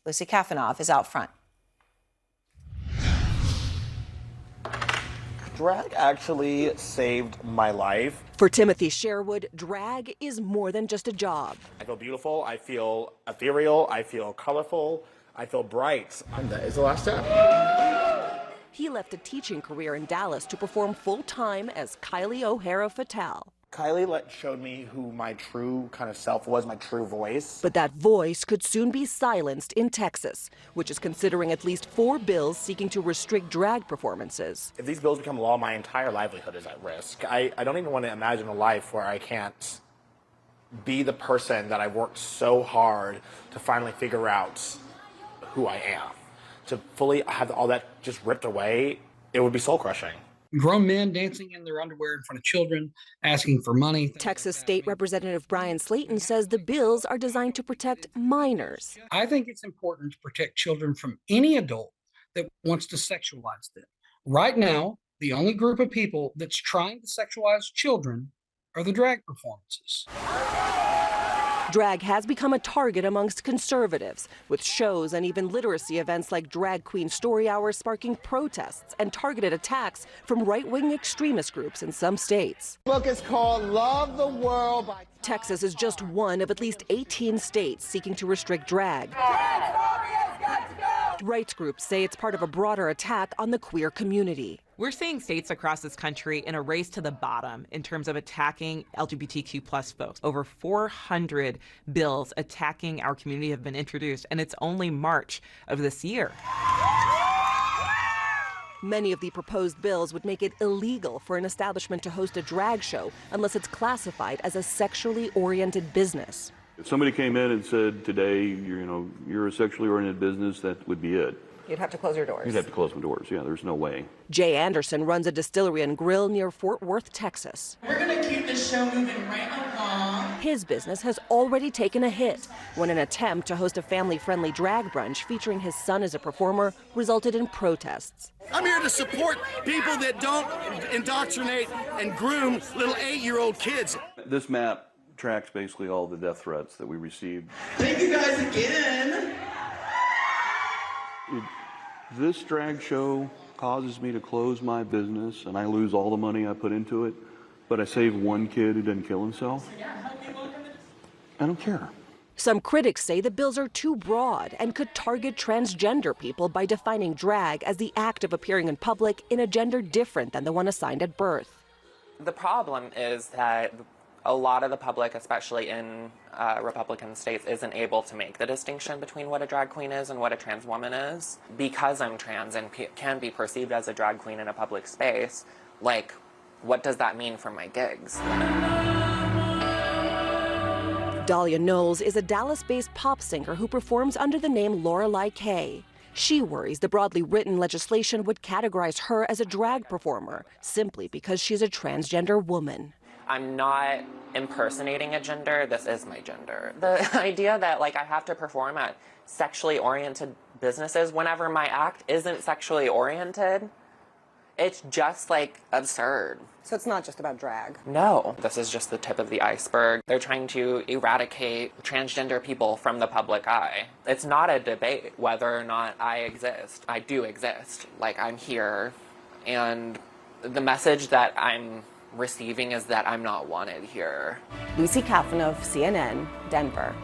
Lucy Kafanov is out front. Drag actually saved my life. For Timothy Sherwood, drag is more than just a job. I feel beautiful, I feel ethereal, I feel colorful, I feel bright. And that is the last step. He left a teaching career in Dallas to perform full-time as Kylie O'Hara Fatale. Kylie showed me who my true kind of self was, my true voice. But that voice could soon be silenced in Texas, which is considering at least 4 bills seeking to restrict drag performances. If these bills become law, my entire livelihood is at risk. I don't even want to imagine a life where I can't be the person that I worked so hard to finally figure out who I am. To fully have all that just ripped away, it would be soul-crushing. Grown men dancing in their underwear in front of children, asking for money. Texas State Representative Brian Slayton says the bills are designed to protect minors. I think it's important to protect children from any adult that wants to sexualize them. Right now, the only group of people that's trying to sexualize children are the drag performances. Drag has become a target amongst conservatives, with shows and even literacy events like Drag Queen Story Hours sparking protests and targeted attacks from right-wing extremist groups in some states. The book is called Love the World by Texas is just one of at least 18 states seeking to restrict drag. Rights groups say it's part of a broader attack on the queer community. We're seeing states across this country in a race to the bottom in terms of attacking LGBTQ plus folks. Over 400 bills attacking our community have been introduced, and it's only March of this year. Many of the proposed bills would make it illegal for an establishment to host a drag show unless it's classified as a sexually oriented business. If somebody came in and said today, you're a sexually oriented business, that would be it. You'd have to close your doors. You'd have to close my doors. Yeah, there's no way. Jay Anderson runs a distillery and grill near Fort Worth, Texas. We're going to keep the show moving right along. His business has already taken a hit when an attempt to host a family-friendly drag brunch featuring his son as a performer resulted in protests. I'm here to support people that don't indoctrinate and groom little 8-year-old kids. This map tracks basically all the death threats that we received. Thank you guys again. This drag show causes me to close my business, and I lose all the money I put into it, but I save one kid who didn't kill himself. I don't care. Some critics say the bills are too broad and could target transgender people by defining drag as the act of appearing in public in a gender different than the one assigned at birth. The problem is that a lot of the public, especially in Republican states, isn't able to make the distinction between what a drag queen is and what a trans woman is. Because I'm trans and can be perceived as a drag queen in a public space, like, what does that mean for my gigs? Dahlia Knowles is a Dallas-based pop singer who performs under the name Lorelei K. She worries the broadly written legislation would categorize her as a drag performer simply because she's a transgender woman. I'm not impersonating a gender, this is my gender. The idea that I have to perform at sexually oriented businesses whenever my act isn't sexually oriented, it's just absurd. So it's not just about drag? No, this is just the tip of the iceberg. They're trying to eradicate transgender people from the public eye. It's not a debate whether or not I exist. I do exist. I'm here, and the message that I'm receiving is that I'm not wanted here. Lucy Kafanov, CNN, Denver.